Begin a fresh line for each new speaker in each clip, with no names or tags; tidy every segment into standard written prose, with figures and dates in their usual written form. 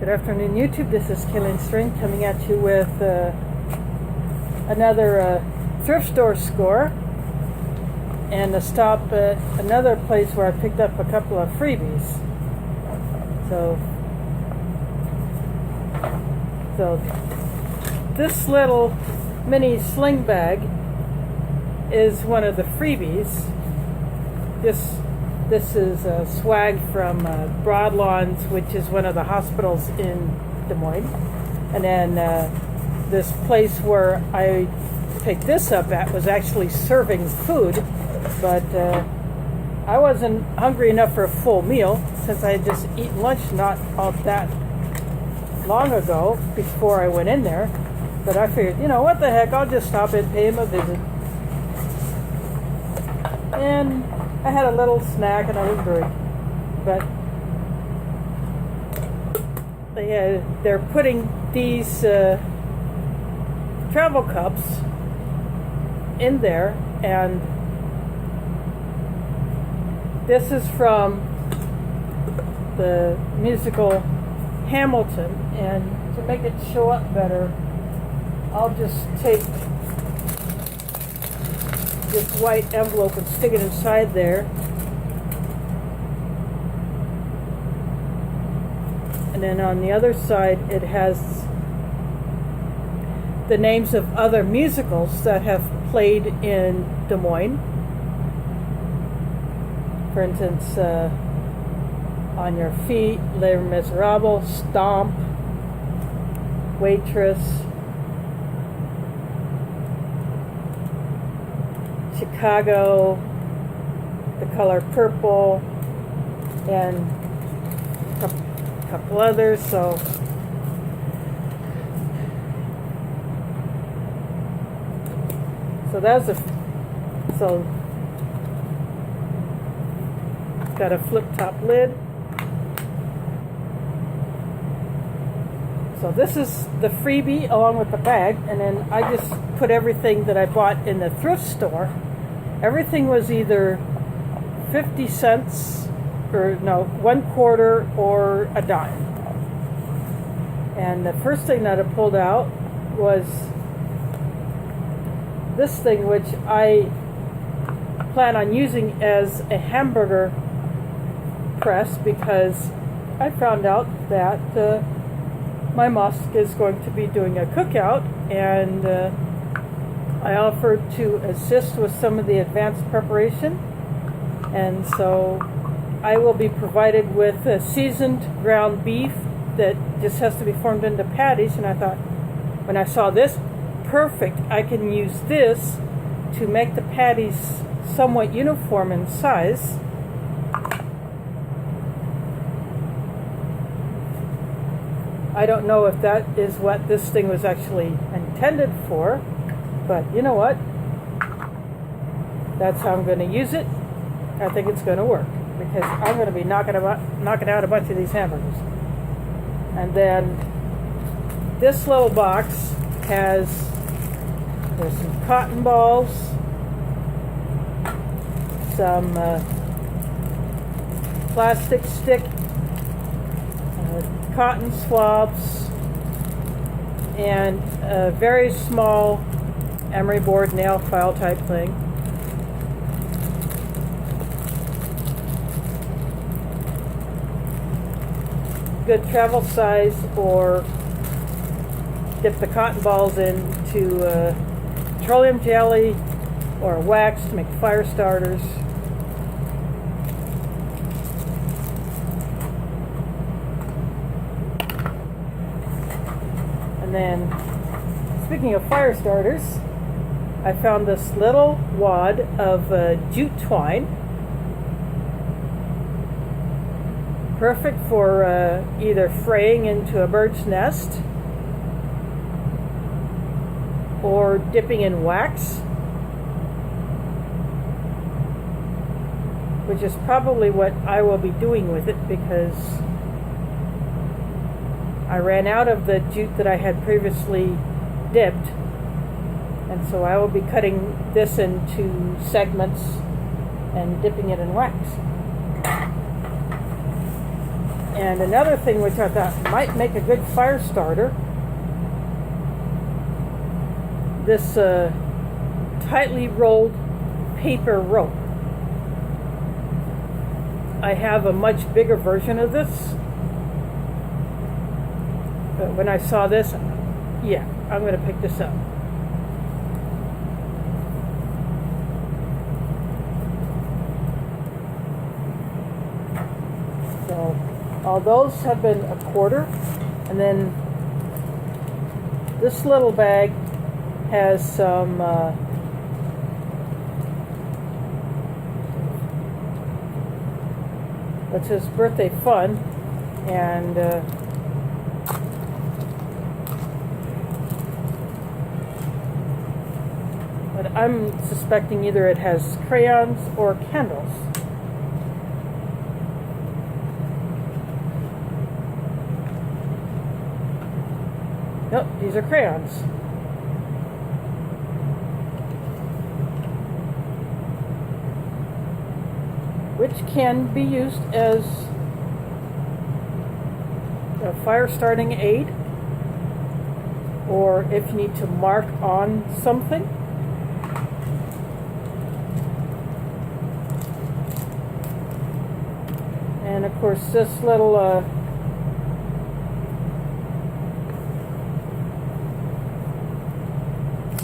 Good afternoon, YouTube. This is Kaylin String coming at you with another thrift store score and a stop at another place where I picked up a couple of freebies. So this little mini sling bag is one of the freebies. This is swag from Broadlawns, which is one of the hospitals in Des Moines. And then this place where I picked this up at was actually serving food, but I wasn't hungry enough for a full meal since I had just eaten lunch not all that long ago before I went in there. But I figured, you know, what the heck, I'll just stop in, pay him a visit. And I had a little snack and a little drink, but they're putting these travel cups in there, and this is from the musical Hamilton. And to make it show up better, I'll just take this white envelope and stick it inside there. And then on the other side it has the names of other musicals that have played in Des Moines. For instance, On Your Feet, Les Miserables, Stomp, Waitress, Chicago, The Color Purple, and a couple others. So that's got a flip top lid. So this is the freebie along with the bag, and then I just put everything that I bought in the thrift store. Everything was either 50 cents or no, 1/4 or a dime. And the first thing that I pulled out was this thing, which I plan on using as a hamburger press, because I found out that my mosque is going to be doing a cookout, and I offered to assist with some of the advanced preparation. And so I will be provided with a seasoned ground beef that just has to be formed into patties. And I thought, when I saw this, perfect, I can use this to make the patties somewhat uniform in size. I don't know if that is what this thing was actually intended for, but you know what? That's how I'm going to use it. I think it's going to work, because I'm going to be knocking out a bunch of these hamburgers. And then this little box there's some cotton balls, some plastic stick, cotton swabs, and a very small emery board nail file type thing. Good travel size, or dip the cotton balls into petroleum jelly or wax to make fire starters. And then, speaking of fire starters, I found this little wad of jute twine. Perfect for either fraying into a bird's nest or dipping in wax, which is probably what I will be doing with it, because I ran out of the jute that I had previously dipped, and so I will be cutting this into segments and dipping it in wax. And another thing which I thought might make a good fire starter, this tightly rolled paper rope. I have a much bigger version of this, but when I saw this, yeah, I'm going to pick this up. So all those have been a quarter, and then this little bag has some that says birthday fun, and but I'm suspecting either it has crayons or candles. Nope, these are crayons. Which can be used as a fire starting aid, or if you need to mark on something. And of course this little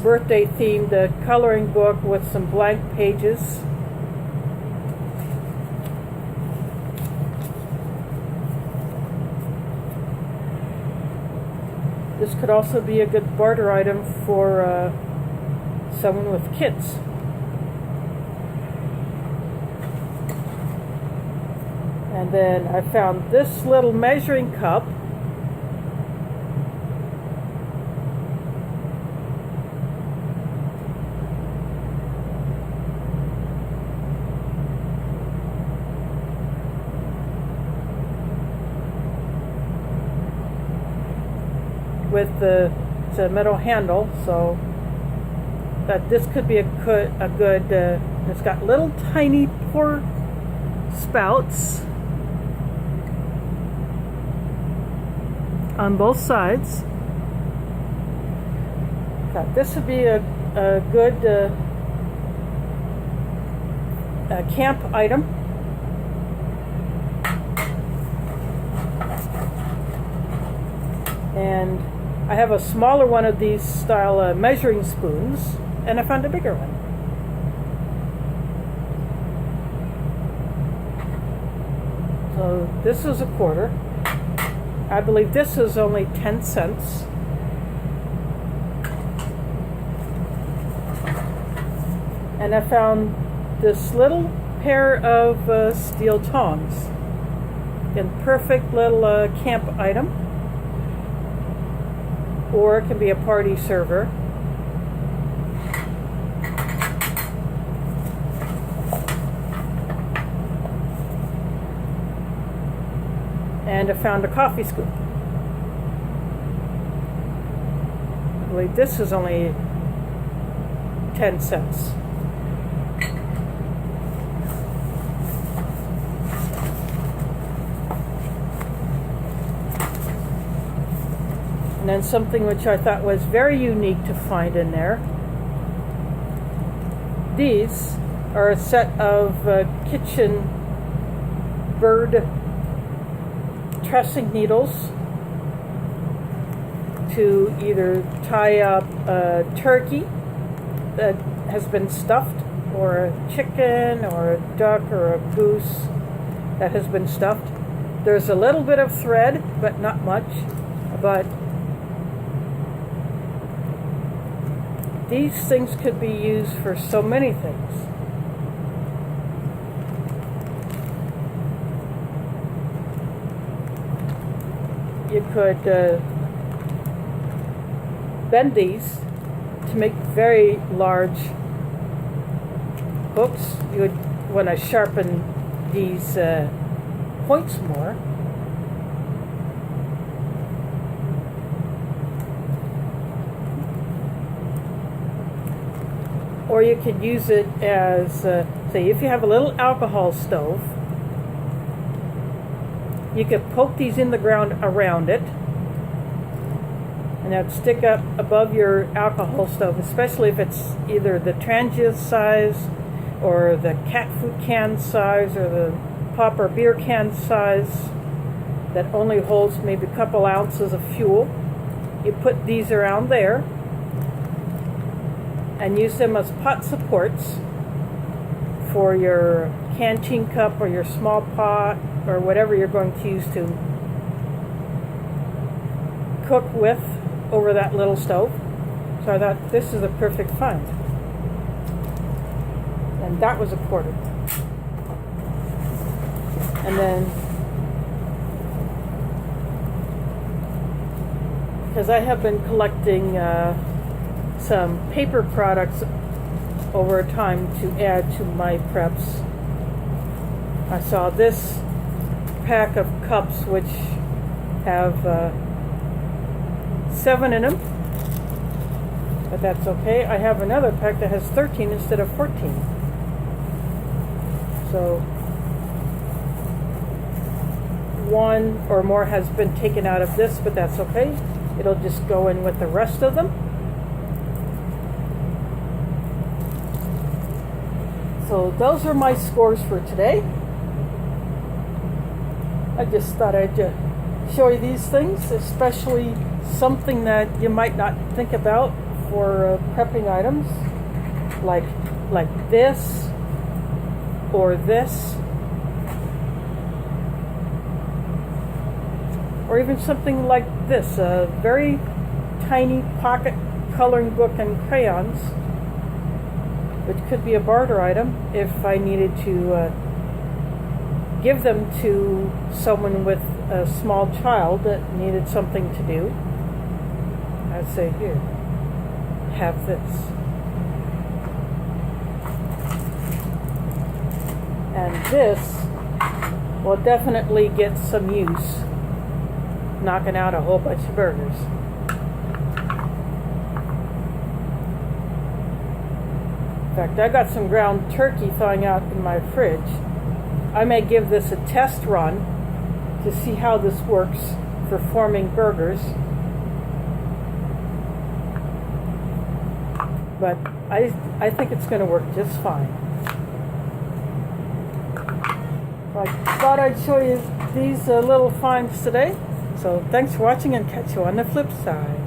birthday themed coloring book with some blank pages. This could also be a good barter item for someone with kids. And then I found this little measuring cup. With it's a metal handle, so that this could be a good. It's got little tiny pour spouts on both sides. Thought this would be a good camp item. And I have a smaller one of these style measuring spoons, and I found a bigger one. So this is a quarter. I believe this is only 10 cents. And I found this little pair of steel tongs. Again, perfect little camp item. Or it can be a party server. And I found a coffee scoop. I believe this is only 10 cents. And then something which I thought was very unique to find in there. These are a set of kitchen bird trussing needles to either tie up a turkey that has been stuffed, or a chicken, or a duck, or a goose that has been stuffed. There's a little bit of thread, but not much. But these things could be used for so many things. You could bend these to make very large hooks. You would want to sharpen these points more. Or you could use it as, say, if you have a little alcohol stove, You could poke these in the ground around it, and that would stick up above your alcohol stove, especially if it's either the transient size or the cat food can size or the pop or beer can size that only holds maybe a couple ounces of fuel. You put these around there and use them as pot supports for your canteen cup or your small pot or whatever you're going to use to cook with over that little stove. So I thought this is a perfect find. And that was $1. And then, because I have been collecting some paper products over time to add to my preps, I saw this pack of cups which have 7 in them, but that's okay. I have another pack that has 13 instead of 14. So one or more has been taken out of this, but that's okay. It'll just go in with the rest of them. So those are my scores for today. I just thought I'd show you these things, especially something that you might not think about for prepping items, like this or this, or even something like this, a very tiny pocket coloring book and crayons, which could be a barter item if I needed to give them to someone with a small child that needed something to do. I'd say, here, have this. And this will definitely get some use, knocking out a whole bunch of burgers. In fact, I got some ground turkey thawing out in my fridge. I may give this a test run to see how this works for forming burgers. But I think it's going to work just fine. So I thought I'd show you these little finds today. So thanks for watching, and catch you on the flip side.